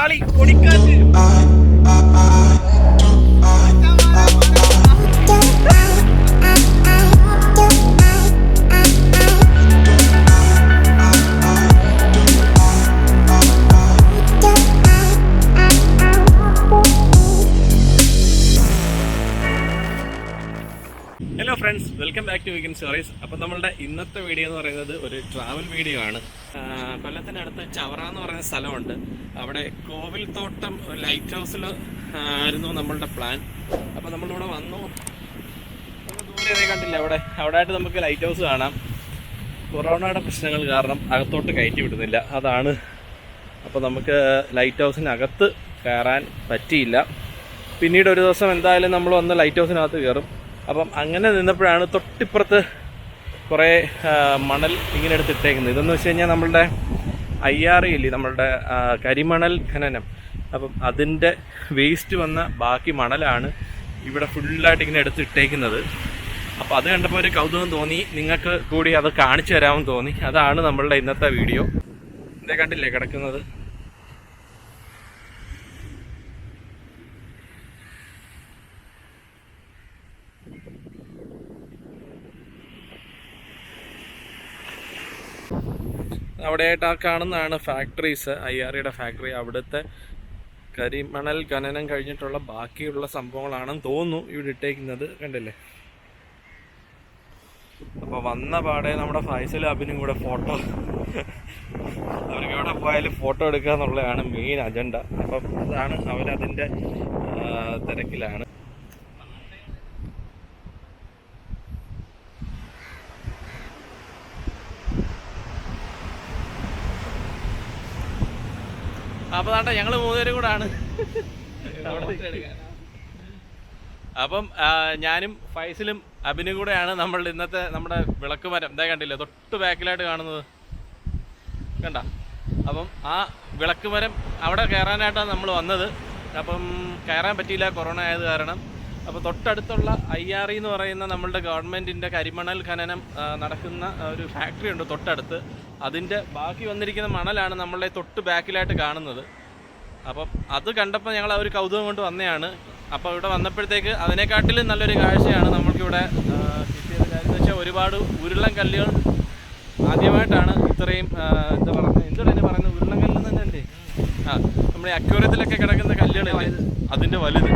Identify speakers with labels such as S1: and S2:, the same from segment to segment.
S1: പാളി പൊടിക്കാറ്റ്. Hello friends, welcome back to weekend stories. അപ്പോൾ നമ്മളുടെ ഇന്നത്തെ വീഡിയോ എന്ന് പറയുന്നത് ഒരു ട്രാവൽ വീഡിയോ ആണ്. കൊല്ലത്തിനടുത്ത് ചവറ എന്ന് പറയുന്ന സ്ഥലമുണ്ട്. അവിടെ കോവിൽ തോട്ടം ലൈറ്റ് ഹൗസിൽ ആയിരുന്നു നമ്മളുടെ പ്ലാൻ. അപ്പോൾ നമ്മളിവിടെ വന്നു. നമ്മൾ ദൂരെ കണ്ടില്ല, അവിടെ ആയിട്ട് നമുക്ക് ലൈറ്റ് ഹൗസ് കാണാം. കൊറോണയുടെ പ്രശ്നങ്ങൾ കാരണം അകത്തോട്ട് കയറ്റി വിടുന്നില്ല, അതാണ്. അപ്പോൾ നമുക്ക് ലൈറ്റ് ഹൗസിനകത്ത് കയറാൻ പറ്റിയില്ല. പിന്നീട് ഒരു ദിവസം എന്തായാലും നമ്മൾ വന്ന് ലൈറ്റ് ഹൗസിനകത്ത് കയറും. അപ്പം അങ്ങനെ നിന്നപ്പോഴാണ് തൊട്ടിപ്പുറത്ത് കുറേ മണൽ ഇങ്ങനെ എടുത്തിട്ടേക്കുന്നത്. ഇതെന്ന് വെച്ച് കഴിഞ്ഞാൽ നമ്മളുടെ IRE ഇല്ലേ, നമ്മളുടെ കരിമണൽ ഖനനം. അപ്പം അതിൻ്റെ വേസ്റ്റ് വന്ന ബാക്കി മണലാണ് ഇവിടെ ഫുള്ളായിട്ട് ഇങ്ങനെ എടുത്തിട്ടേക്കുന്നത്. അപ്പോൾ അത് കണ്ടപ്പോൾ ഒരു കൗതുകം തോന്നി, നിങ്ങൾക്ക് കൂടി അത് കാണിച്ചു തരാമെന്ന് തോന്നി. അതാണ് നമ്മളുടെ ഇന്നത്തെ വീഡിയോ. ഇതേ കണ്ടില്ലേ കിടക്കുന്നത്. അവിടെയായിട്ട് ആ കാണുന്നതാണ് ഫാക്ടറീസ്, IREയുടെ ഫാക്ടറി. അവിടുത്തെ കരിമണൽ ഖനനം കഴിഞ്ഞിട്ടുള്ള ബാക്കിയുള്ള സംഭവങ്ങളാണെന്ന് തോന്നുന്നു ഇവിടെ ഇട്ടേക്കുന്നത്. കണ്ടില്ലേ. അപ്പോൾ വന്ന പാടെ നമ്മുടെ ഫൈസലും അബിനും കൂടെ ഫോട്ടോ, അവർക്ക് എവിടെ പോയാലും ഫോട്ടോ എടുക്കുക എന്നുള്ളതാണ് മെയിൻ അജണ്ട. അപ്പം അതാണ്, അവരതിൻ്റെ തിരക്കിലാണ്. അപ്പോൾ താണ്ട ഞങ്ങൾ മൂന്നുപേരും കൂടാണ്. അപ്പം ഞാനും ഫൈസലും അബിനും കൂടെയാണ് നമ്മളുടെ ഇന്നത്തെ നമ്മുടെ വിളക്ക് മരം. ഇതേ കണ്ടില്ലേ, തൊട്ട് ബാക്കിലായിട്ട് കാണുന്നത് കണ്ട. അപ്പം ആ വിളക്ക് മരം അവിടെ കയറാനായിട്ടാണ് നമ്മൾ വന്നത്. അപ്പം കയറാൻ പറ്റിയില്ല, കൊറോണ ആയത് കാരണം. അപ്പോൾ തൊട്ടടുത്തുള്ള IRE എന്ന് പറയുന്ന നമ്മളുടെ ഗവൺമെൻറ്റിൻ്റെ കരിമണൽ ഖനനം നടക്കുന്ന ഒരു ഫാക്ടറി ഉണ്ട് തൊട്ടടുത്ത്. അതിൻ്റെ ബാക്കി വന്നിരിക്കുന്ന മണലാണ് നമ്മളുടെ തൊട്ട് ബാക്കിലായിട്ട് കാണുന്നത്. അപ്പം അത് കണ്ടപ്പോൾ ഞങ്ങൾ ആ ഒരു കൗതുകം കൊണ്ട് വന്നതാണ്. അപ്പോൾ ഇവിടെ വന്നപ്പോഴത്തേക്ക് അതിനെക്കാട്ടിലും നല്ലൊരു കാഴ്ചയാണ് നമ്മൾക്കിവിടെ കിട്ടിയത്. കാര്യം എന്ന് വെച്ചാൽ ഒരുപാട് ഉരുളൻ കല്ലുകൾ ആദ്യമായിട്ടാണ് ഇത്രയും എന്താണ് പറയുന്നത്, ഉരുളൻ കല്ല് തന്നെ അല്ലേ? നമ്മുടെ അക്വേറിയത്തിലൊക്കെ കിടക്കുന്ന കല്ലുകളല്ലേ, അതിൻ്റെ വലുത്.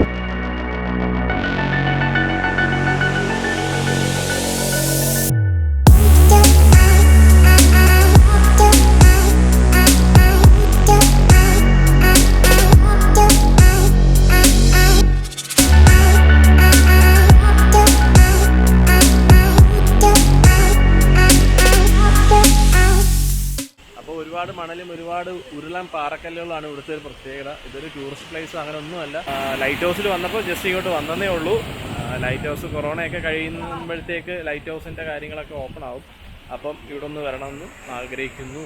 S1: ഒരുപാട് മണലും ഒരുപാട് ഉരുളൻ പാറക്കല്ലുകളാണ് ഇവിടുത്തെ ഒരു പ്രത്യേകത. ഇതൊരു ടൂറിസ്റ്റ് പ്ലേസ് അങ്ങനെ ഒന്നുമല്ല. ലൈറ്റ് ഹൗസിൽ വന്നപ്പോൾ ജസ്റ്റ് ഇങ്ങോട്ട് വന്നതേ ഉള്ളൂ. ലൈറ്റ് ഹൗസ് കൊറോണയൊക്കെ കഴിയുമ്പോഴത്തേക്ക് ലൈറ്റ് ഹൗസിൻ്റെ കാര്യങ്ങളൊക്കെ ഓപ്പൺ ആവും. അപ്പം ഇവിടെ ഒന്ന് വരണമെന്ന് ആഗ്രഹിക്കുന്നു.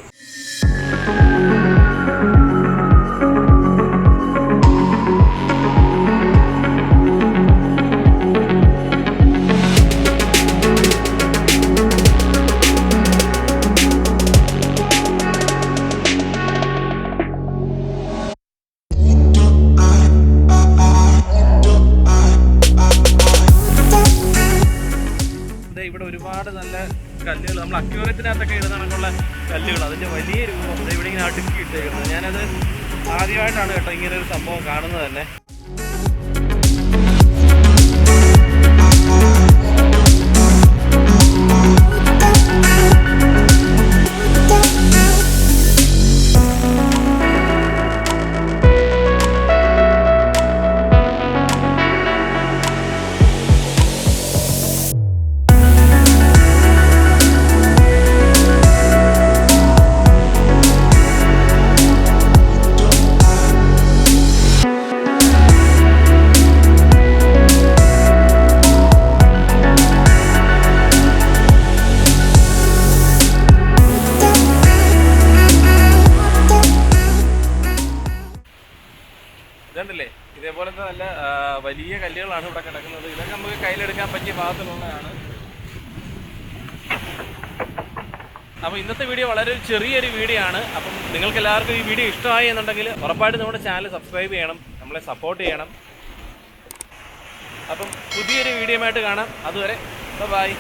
S1: ഇവിടെ ഒരുപാട് നല്ല കല്ലുകൾ, നമ്മൾ അക്വേറിയത്തിനകത്തൊക്കെ ഇടുന്ന കല്ലുകൾ, അതിൻ്റെ വലിയ രൂപം ഇവിടെ ഇങ്ങനെ അടുക്കി ഇട്ടേക്കുന്നത്. ഞാനത് ആദ്യമായിട്ടാണ് കേട്ടോ ഇങ്ങനെ ഒരു സംഭവം കാണുന്നത് തന്നെ. ഇതുണ്ടല്ലേ, ഇതേപോലത്തെ നല്ല വലിയ കല്ലുകളാണ് ഇവിടെ കിടക്കുന്നത്. ഇതൊക്കെ നമുക്ക് കയ്യിലെടുക്കാൻ പറ്റിയ ഭാഗത്തിലുള്ളതാണ്. അപ്പോൾ ഇന്നത്തെ വീഡിയോ വളരെ ചെറിയൊരു വീഡിയോ ആണ്. അപ്പം നിങ്ങൾക്ക് എല്ലാവർക്കും ഈ വീഡിയോ ഇഷ്ടമായി എന്നുണ്ടെങ്കിൽ ഉറപ്പായിട്ടും നമ്മുടെ ചാനൽ സബ്സ്ക്രൈബ് ചെയ്യണം, നമ്മളെ സപ്പോർട്ട് ചെയ്യണം. അപ്പം പുതിയൊരു വീഡിയോ ആയിട്ട് കാണാം. അതുവരെ ബൈ.